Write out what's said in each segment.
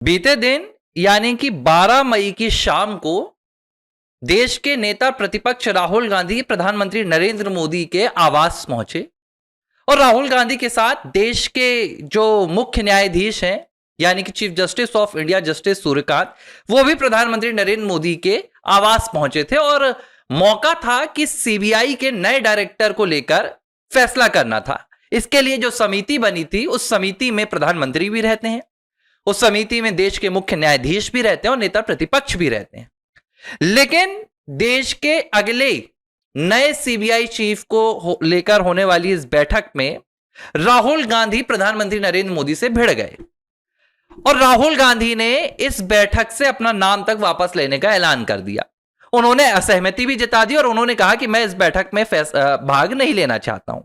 बीते दिन यानी कि 12 मई की शाम को देश के नेता प्रतिपक्ष राहुल गांधी प्रधानमंत्री नरेंद्र मोदी के आवास पहुंचे और राहुल गांधी के साथ देश के जो मुख्य न्यायाधीश हैं यानी कि chief justice of India justice Suryakant, वो भी प्रधानमंत्री नरेंद्र मोदी के आवास पहुंचे थे और मौका था कि सीबीआई के नए डायरेक्टर को लेकर फैसला करना था। इसके लिए जो समिति बनी थी उस समिति में प्रधानमंत्री भी रहते हैं, उस समिति में देश के मुख्य न्यायाधीश भी रहते हैं और नेता प्रतिपक्ष भी रहते हैं। लेकिन देश के अगले नए सीबीआई चीफ को लेकर होने वाली इस बैठक में राहुल गांधी प्रधानमंत्री नरेंद्र मोदी से भिड़ गए और राहुल गांधी ने इस बैठक से अपना नाम तक वापस लेने का ऐलान कर दिया। उन्होंने असहमति भी जता दी और उन्होंने कहा कि मैं इस बैठक में भाग नहीं लेना चाहता हूं।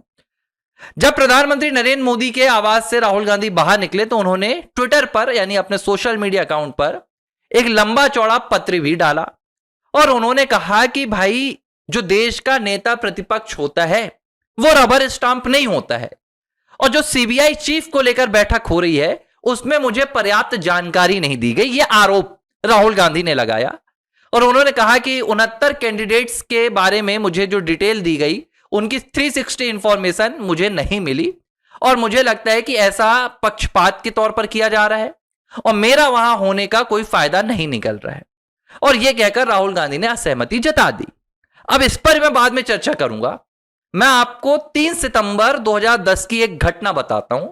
जब प्रधानमंत्री नरेंद्र मोदी के आवास से राहुल गांधी बाहर निकले तो उन्होंने ट्विटर पर यानी अपने सोशल मीडिया अकाउंट पर एक लंबा चौड़ा पत्र भी डाला और उन्होंने कहा कि भाई, जो देश का नेता प्रतिपक्ष होता है वो रबर स्टांप नहीं होता है और जो सीबीआई चीफ को लेकर बैठक हो रही है उसमें मुझे पर्याप्त जानकारी नहीं दी गई, यह आरोप राहुल गांधी ने लगाया। और उन्होंने कहा कि 69 कैंडिडेट्स के बारे में मुझे जो डिटेल दी गई उनकी 360 इंफॉर्मेशन मुझे नहीं मिली और मुझे लगता है कि ऐसा पक्षपात के तौर पर किया जा रहा है और मेरा वहां होने का कोई फायदा नहीं निकल रहा है। और यह कहकर राहुल गांधी ने असहमति जता दी। अब इस पर मैं बाद में चर्चा करूंगा। मैं आपको 3 सितंबर 2010 की एक घटना बताता हूं,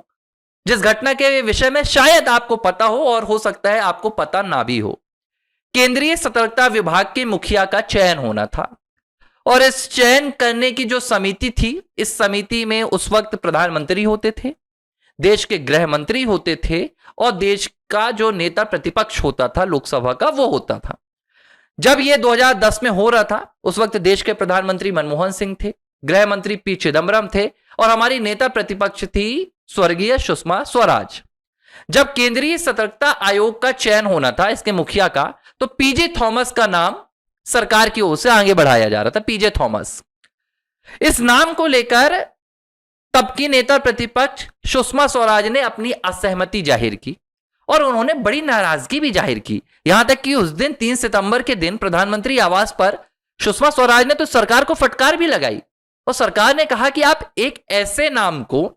जिस घटना के विषय में शायद आपको पता हो और हो सकता है आपको पता ना भी हो। केंद्रीय सतर्कता विभाग के मुखिया का चयन होना था और इस चयन करने की जो समिति थी, इस समिति में उस वक्त प्रधानमंत्री होते थे, देश के गृह मंत्री होते थे और देश का जो नेता प्रतिपक्ष होता था लोकसभा का वो होता था। जब ये 2010 में हो रहा था उस वक्त देश के प्रधानमंत्री मनमोहन सिंह थे, गृह मंत्री पी चिदम्बरम थे और हमारी नेता प्रतिपक्ष थी स्वर्गीय सुषमा स्वराज। जब केंद्रीय सतर्कता आयोग का चयन होना था इसके मुखिया का, तो पीजे थॉमस का नाम सरकार की ओर से आगे बढ़ाया जा रहा था। पीजे थॉमस, इस नाम को लेकर तब की नेता प्रतिपक्ष सुषमा स्वराज ने अपनी असहमति जाहिर की और उन्होंने बड़ी नाराजगी भी जाहिर की। यहां तक कि उस दिन 3 सितंबर के दिन प्रधानमंत्री आवास पर सुषमा स्वराज ने तो सरकार को फटकार भी लगाई और सरकार ने कहा कि आप एक ऐसे नाम को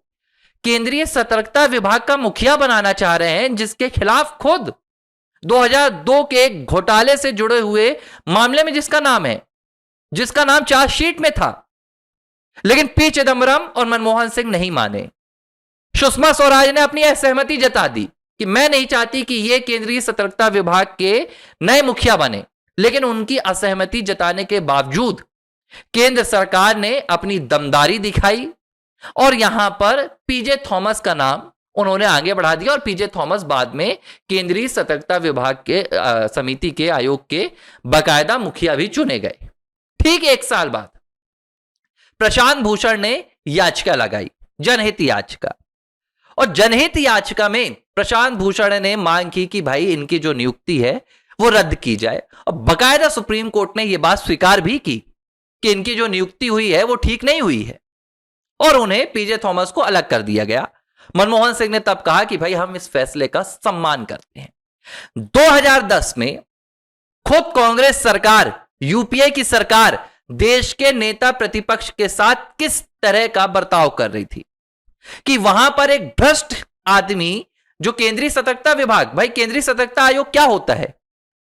केंद्रीय सतर्कता विभाग का मुखिया बनाना चाह रहे हैं जिसके खिलाफ खुद 2002 के एक घोटाले से जुड़े हुए मामले में जिसका नाम चार्जशीट में था, लेकिन पी चिदम्बरम और मनमोहन सिंह नहीं माने। सुषमा स्वराज ने अपनी असहमति जता दी कि मैं नहीं चाहती कि यह केंद्रीय सतर्कता विभाग के नए मुखिया बने, लेकिन उनकी असहमति जताने के बावजूद केंद्र सरकार ने अपनी दमदारी दिखाई और यहां पर पीजे थॉमस का नाम उन्होंने आगे बढ़ा दिया और पीजे थॉमस बाद में केंद्रीय सतर्कता विभाग के समिति के आयोग के बाकायदा मुखिया भी चुने गए। ठीक 1 साल बाद प्रशांत भूषण ने याचिका लगाई, जनहित याचिका, और जनहित याचिका में प्रशांत भूषण ने मांग की कि भाई इनकी जो नियुक्ति है वो रद्द की जाए और बाकायदा सुप्रीम कोर्ट ने यह बात स्वीकार भी की कि इनकी जो नियुक्ति हुई है वो ठीक नहीं हुई है और उन्हें पीजे थॉमस को अलग कर दिया गया। मनमोहन सिंह ने तब कहा कि भाई हम इस फैसले का सम्मान करते हैं। 2010 में खुद कांग्रेस सरकार, यूपीए की सरकार देश के नेता प्रतिपक्ष के साथ किस तरह का बर्ताव कर रही थी कि वहां पर एक भ्रष्ट आदमी जो केंद्रीय सतर्कता विभाग, भाई केंद्रीय सतर्कता आयोग क्या होता है,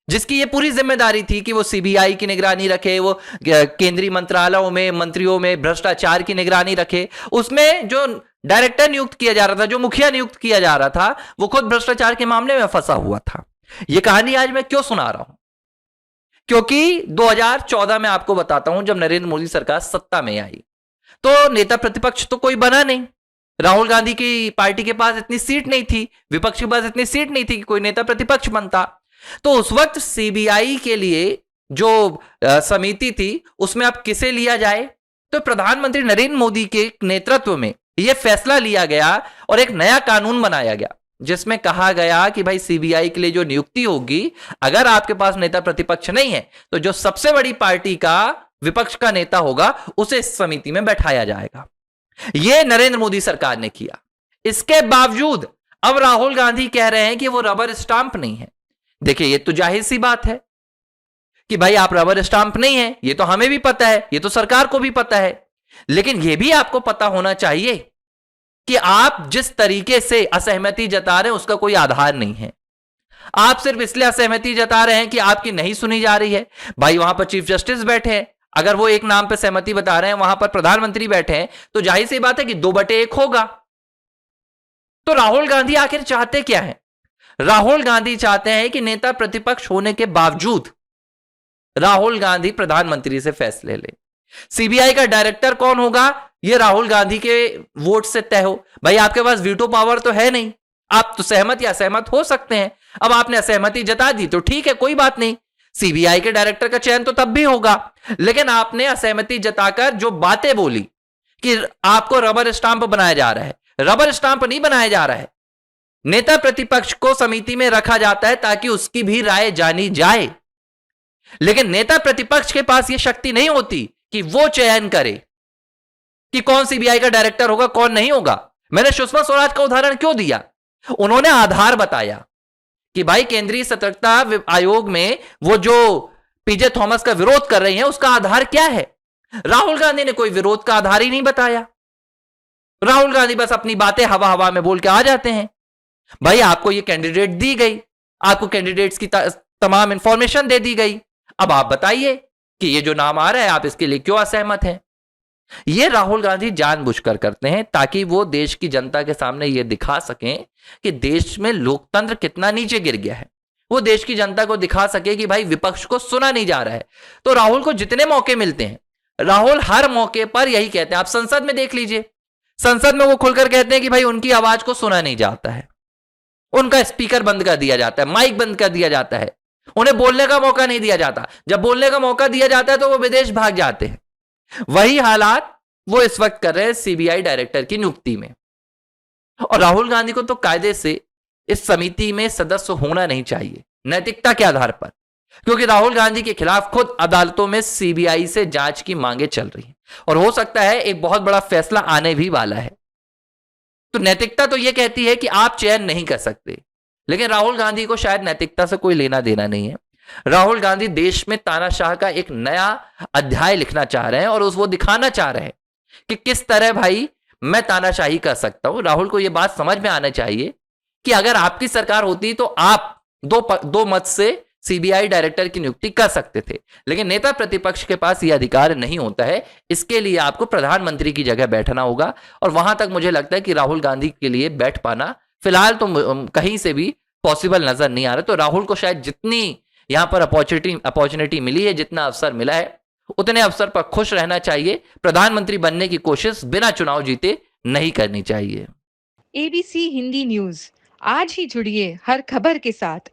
जिसकी ये पूरी जिम्मेदारी थी कि वो सीबीआई की निगरानी रखे, वो केंद्रीय मंत्रालयों में मंत्रियों में भ्रष्टाचार की निगरानी रखे, उसमें जो डायरेक्टर नियुक्त किया जा रहा था, जो मुखिया नियुक्त किया जा रहा था, वो खुद भ्रष्टाचार के मामले में फंसा हुआ था। ये कहानी आज मैं क्यों सुना रहा हूं, क्योंकि 2014 में आपको बताता हूं जब नरेंद्र मोदी सरकार सत्ता में आई तो नेता प्रतिपक्ष तो कोई बना नहीं। राहुल गांधी की पार्टी के पास इतनी सीट नहीं थी, विपक्ष के पास इतनी सीट नहीं थी कि कोई नेता प्रतिपक्ष बनता। तो उस वक्त सीबीआई के लिए जो समिति थी उसमें अब किसे लिया जाए, तो प्रधानमंत्री नरेंद्र मोदी के नेतृत्व में यह फैसला लिया गया और एक नया कानून बनाया गया जिसमें कहा गया कि भाई सीबीआई के लिए जो नियुक्ति होगी, अगर आपके पास नेता प्रतिपक्ष नहीं है तो जो सबसे बड़ी पार्टी का विपक्ष का नेता होगा उसे इस समिति में बैठाया जाएगा। यह नरेंद्र मोदी सरकार ने किया। इसके बावजूद अब राहुल गांधी कह रहे हैं कि वो रबर स्टांप नहीं है। देखिए, ये तो जाहिर सी बात है कि भाई आप रबर स्टांप नहीं है, ये तो हमें भी पता है, ये तो सरकार को भी पता है। लेकिन यह भी आपको पता होना चाहिए कि आप जिस तरीके से असहमति जता रहे हैं उसका कोई आधार नहीं है। आप सिर्फ इसलिए असहमति जता रहे हैं कि आपकी नहीं सुनी जा रही है। भाई वहां पर चीफ जस्टिस बैठे हैं, अगर वो एक नाम पर सहमति बता रहे हैं, वहां पर प्रधानमंत्री बैठे हैं, तो जाहिर सी बात है कि 2/1 होगा। तो राहुल गांधी आखिर चाहते क्या है? राहुल गांधी चाहते हैं कि नेता प्रतिपक्ष होने के बावजूद राहुल गांधी प्रधानमंत्री से फैसले ले। सीबीआई का डायरेक्टर कौन होगा, यह राहुल गांधी के वोट से तय हो। भाई आपके पास वीटो पावर तो है नहीं, आप तो सहमत या असहमत हो सकते हैं। अब आपने असहमति जता दी तो ठीक है, कोई बात नहीं, सीबीआई के डायरेक्टर का चयन तो तब भी होगा। लेकिन आपने असहमति जताकर जो बातें बोली कि आपको रबर स्टांप बनाया जा रहा है, रबर स्टांप नहीं बनाया जा रहा है। नेता प्रतिपक्ष को समिति में रखा जाता है ताकि उसकी भी राय जानी जाए, लेकिन नेता प्रतिपक्ष के पास यह शक्ति नहीं होती कि वो चयन करे कि कौन सीबीआई का डायरेक्टर होगा, कौन नहीं होगा। मैंने सुषमा स्वराज का उदाहरण क्यों दिया? उन्होंने आधार बताया कि भाई केंद्रीय सतर्कता आयोग में वो जो पीजे थॉमस का विरोध कर रही हैं उसका आधार क्या है। राहुल गांधी ने कोई विरोध का आधार ही नहीं बताया। राहुल गांधी बस अपनी बातें हवा हवा में बोल के आ जाते हैं। भाई आपको ये कैंडिडेट दी गई, आपको कैंडिडेट्स की तमाम इंफॉर्मेशन दे दी गई, अब आप बताइए कि ये जो नाम आ रहा है आप इसके लिए क्यों असहमत हैं। ये राहुल गांधी जानबूझकर करते हैं ताकि वो देश की जनता के सामने ये दिखा सकें कि देश में लोकतंत्र कितना नीचे गिर गया है। वो देश की जनता को दिखा सके कि भाई विपक्ष को सुना नहीं जा रहा है। तो राहुल को जितने मौके मिलते हैं, राहुल हर मौके पर यही कहते हैं। आप संसद में देख लीजिए, संसद में वो खुलकर कहते हैं कि भाई उनकी आवाज को सुना नहीं जाता है, उनका स्पीकर बंद कर दिया जाता है, माइक बंद कर दिया जाता है, उन्हें बोलने का मौका नहीं दिया जाता। जब बोलने का मौका दिया जाता है तो वो विदेश भाग जाते हैं। वही हालात वो इस वक्त कर रहे हैं सीबीआई डायरेक्टर की नियुक्ति में। और राहुल गांधी को तो कायदे से इस समिति में सदस्य होना नहीं चाहिए, नैतिकता के आधार पर, क्योंकि राहुल गांधी के खिलाफ खुद अदालतों में सीबीआई से जांच की मांगे चल रही हैं और हो सकता है एक बहुत बड़ा फैसला आने भी वाला है। तो नैतिकता तो यह कहती है कि आप चयन नहीं कर सकते, लेकिन राहुल गांधी को शायद नैतिकता से कोई लेना देना नहीं है। राहुल गांधी देश में तानाशाह का एक नया अध्याय लिखना चाह रहे हैं और वो दिखाना चाह रहे हैं कि किस तरह भाई मैं तानाशाही कर सकता हूं। राहुल को यह बात समझ में आना चाहिए कि अगर आपकी सरकार होती तो आप दो मत से सीबीआई डायरेक्टर की नियुक्ति कर सकते थे, लेकिन नेता प्रतिपक्ष के पास यह अधिकार नहीं होता है। इसके लिए आपको प्रधानमंत्री की जगह बैठना होगा और वहां तक मुझे लगता है कि राहुल गांधी के लिए बैठ पाना फिलहाल तो कहीं से भी पॉसिबल नजर नहीं आ रहा। तो राहुल को शायद जितनी यहां पर अपॉर्चुनिटी मिली है, जितना अवसर मिला है, उतने अवसर पर खुश रहना चाहिए। प्रधानमंत्री बनने की कोशिश बिना चुनाव जीते नहीं करनी चाहिए। एबीसी हिंदी न्यूज, आज ही जुड़िए हर खबर के साथ